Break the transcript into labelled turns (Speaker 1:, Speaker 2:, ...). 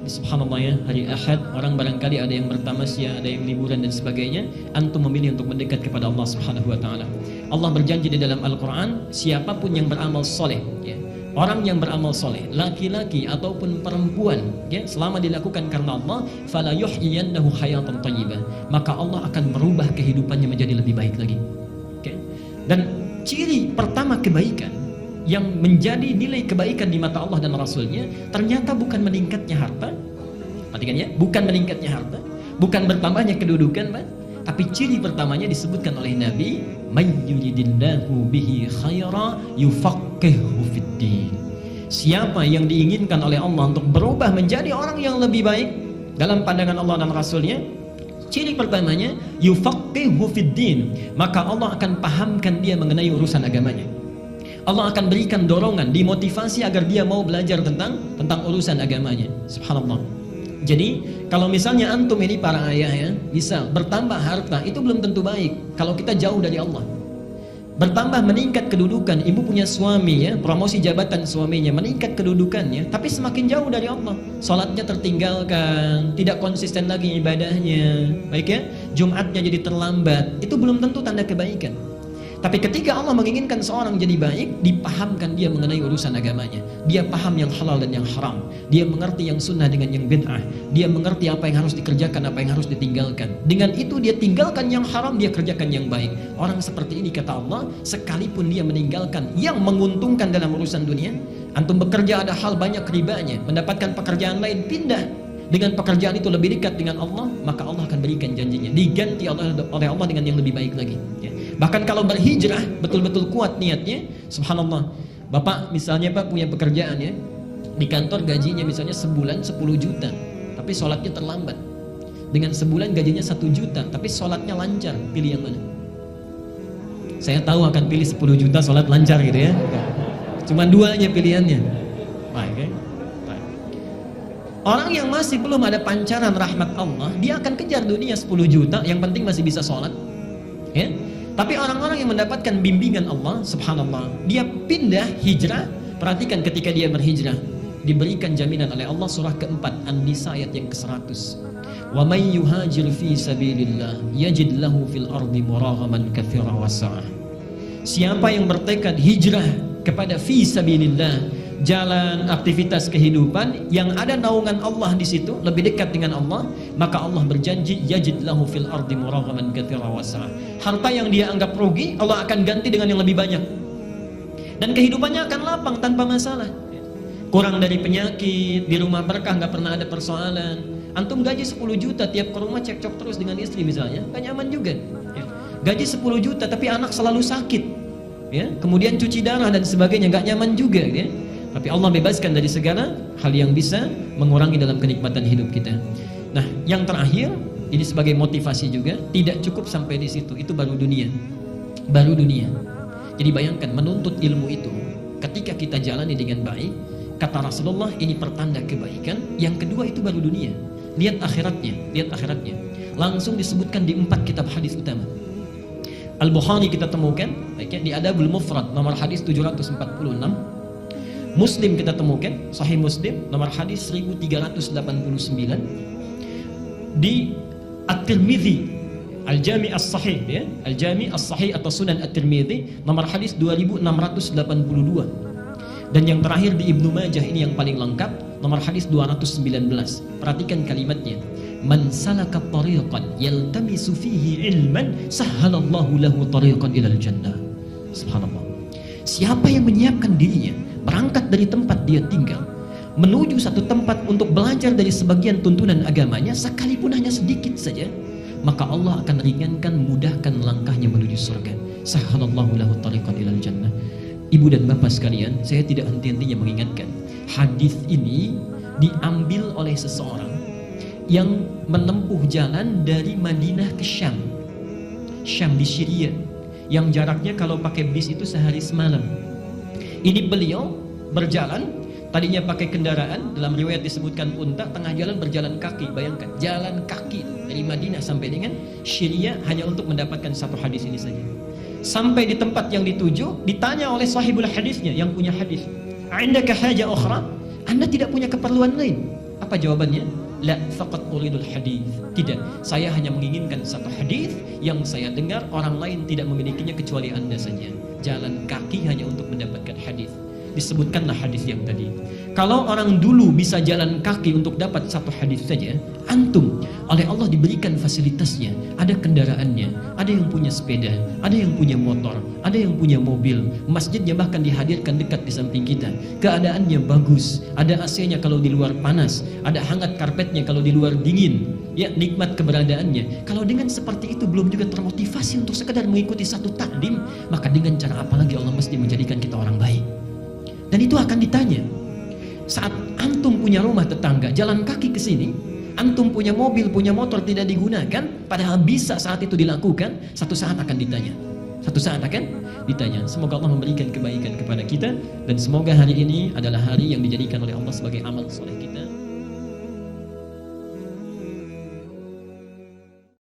Speaker 1: subhanallah ya, hari Ahad orang barangkali ada yang bertamasya, ada yang liburan dan sebagainya, antum memilih untuk mendekat kepada Allah Subhanahu wa taala. Allah berjanji di dalam Al-Qur'an, siapapun yang beramal soleh ya, orang yang beramal soleh, laki-laki ataupun perempuan ya, selama dilakukan karena Allah, fala yuhyiyannahu hayatan thayyibah, maka Allah akan merubah kehidupannya menjadi lebih baik lagi. Oke. Dan ciri pertama kebaikan yang menjadi nilai kebaikan di mata Allah dan Rasulnya, ternyata bukan meningkatnya harta, perhatikan ya, bukan meningkatnya harta, bukan bertambahnya kedudukan, Pak, tapi ciri pertamanya disebutkan oleh Nabi, may yuridillahu bihi khaira yufaqihuhu fiddin. Siapa yang diinginkan oleh Allah untuk berubah menjadi orang yang lebih baik dalam pandangan Allah dan Rasulnya, ciri pertamanya yufaqihuhu fiddin, maka Allah akan pahamkan dia mengenai urusan agamanya. Allah akan berikan dorongan, dimotivasi agar dia mau belajar tentang urusan agamanya. Subhanallah. Jadi kalau misalnya antum ini para ayah ya, bisa bertambah harta, itu belum tentu baik kalau kita jauh dari Allah. Bertambah meningkat kedudukan, ibu punya suami ya, promosi jabatan suaminya, meningkat kedudukannya, tapi semakin jauh dari Allah. Salatnya tertinggalkan, tidak konsisten lagi ibadahnya, baik ya, Jumatnya jadi terlambat, itu belum tentu tanda kebaikan. Tapi ketika Allah menginginkan seorang jadi baik, dipahamkan dia mengenai urusan agamanya. Dia paham yang halal dan yang haram. Dia mengerti yang sunnah dengan yang bid'ah. Dia mengerti apa yang harus dikerjakan, apa yang harus ditinggalkan. Dengan itu dia tinggalkan yang haram, dia kerjakan yang baik. Orang seperti ini kata Allah, sekalipun dia meninggalkan yang menguntungkan dalam urusan dunia, antum bekerja ada hal banyak ribanya, mendapatkan pekerjaan lain, pindah dengan pekerjaan itu lebih dekat dengan Allah, maka Allah akan berikan janjinya, diganti oleh Allah dengan yang lebih baik lagi ya. Bahkan kalau berhijrah betul-betul kuat niatnya, subhanallah. Bapak misalnya Pak punya pekerjaan ya, di kantor gajinya misalnya sebulan 10 juta, tapi sholatnya terlambat. Dengan sebulan gajinya 1 juta, tapi sholatnya lancar, pilih yang mana? Saya tahu akan pilih 10 juta sholat lancar gitu ya. Cuma dua aja pilihannya. Baik ya. Orang yang masih belum ada pancaran rahmat Allah, dia akan kejar dunia 10 juta, yang penting masih bisa sholat ya. Tapi orang-orang yang mendapatkan bimbingan Allah, subhanallah, dia pindah hijrah. Perhatikan ketika dia berhijrah, diberikan jaminan oleh Allah, surah keempat An-Nisa ayat yang ke-100. Wa may yuhajir fi sabilillah yajid lahu fil ardi muraghaman katsira wa sa'ah. Siapa yang bertekad hijrah kepada fi sabilillah, jalan aktivitas kehidupan yang ada naungan Allah di situ, lebih dekat dengan Allah, maka Allah berjanji yajid lahu fil ardi muraghaman katsira wa sa'ah. Harta yang dia anggap rugi, Allah akan ganti dengan yang lebih banyak. Dan kehidupannya akan lapang tanpa masalah. Kurang dari penyakit, di rumah berkah nggak pernah ada persoalan. Antum gaji 10 juta, tiap ke rumah cekcok terus dengan istri misalnya, nggak nyaman juga ya. Gaji 10 juta tapi anak selalu sakit ya, kemudian cuci darah dan sebagainya, nggak nyaman juga ya. Tapi Allah bebaskan dari segala hal yang bisa mengurangi dalam kenikmatan hidup kita. Nah, yang terakhir, ini sebagai motivasi juga, tidak cukup sampai di situ, itu baru dunia. Baru dunia. Jadi bayangkan menuntut ilmu itu, ketika kita jalani dengan baik, kata Rasulullah, ini pertanda kebaikan. Yang kedua itu baru dunia. Lihat akhiratnya, lihat akhiratnya. Langsung disebutkan di 4 kitab hadis utama. Al-Bukhari kita temukan, baiknya di Adabul Mufrad nomor hadis 746. Muslim kita temukan, Sahih Muslim nomor hadis 1389. Di At-Tirmidzi Al-Jami' As-Sahih ya, Al-Jami' As-Sahih atau Sunan At-Tirmidzi nomor hadis 2682. Dan yang terakhir di Ibnu Majah, ini yang paling lengkap, nomor hadis 219. Perhatikan kalimatnya. Man salaka tariqan yaltamisu fihi ilman sahhalallahu lahu tariqan ilal jannah. Subhanallah. Siapa yang menyiapkan dirinya berangkat dari tempat dia tinggal menuju satu tempat untuk belajar dari sebagian tuntunan agamanya, sekalipun hanya sedikit saja, maka Allah akan ringankan, mudahkan langkahnya menuju surga. Sahhalallahu lahu tariqan ilal jannah. Ibu dan bapak sekalian, saya tidak henti-hentinya mengingatkan, hadis ini diambil oleh seseorang yang menempuh jalan dari Madinah ke Syam. Syam di Syria, yang jaraknya kalau pakai bis itu sehari semalam. Ini beliau berjalan, tadinya pakai kendaraan, dalam riwayat disebutkan unta, tengah jalan berjalan kaki. Bayangkan, jalan kaki dari Madinah sampai dengan Syria hanya untuk mendapatkan satu hadis ini saja. Sampai di tempat yang dituju, ditanya oleh sahibul hadisnya, yang punya hadis, "Indaka haja ukhra?" Anda tidak punya keperluan lain? Apa jawabannya? La faqat uridul hadith. Tidak, saya hanya menginginkan satu hadis yang saya dengar orang lain tidak memilikinya kecuali Anda saja. Jalan kaki hanya untuk mendapatkan hadis. Disebutkanlah hadis yang tadi. Kalau orang dulu bisa jalan kaki untuk dapat satu hadis saja, antum oleh Allah diberikan fasilitasnya, ada kendaraannya, ada yang punya sepeda, ada yang punya motor, ada yang punya mobil, masjidnya bahkan dihadirkan dekat di samping kita, keadaannya bagus, ada AC-nya kalau di luar panas, ada hangat karpetnya kalau di luar dingin, ya nikmat keberadaannya. Kalau dengan seperti itu belum juga termotivasi untuk sekedar mengikuti satu takdim, maka dengan cara apa lagi Allah mesti menjadikan kita orang baik? Dan itu akan ditanya. Saat antum punya rumah tetangga, jalan kaki ke sini, antum punya mobil, punya motor tidak digunakan, padahal bisa saat itu dilakukan, satu saat akan ditanya. Satu saat akan ditanya. Semoga Allah memberikan kebaikan kepada kita, dan semoga hari ini adalah hari yang dijadikan oleh Allah sebagai amal soleh kita.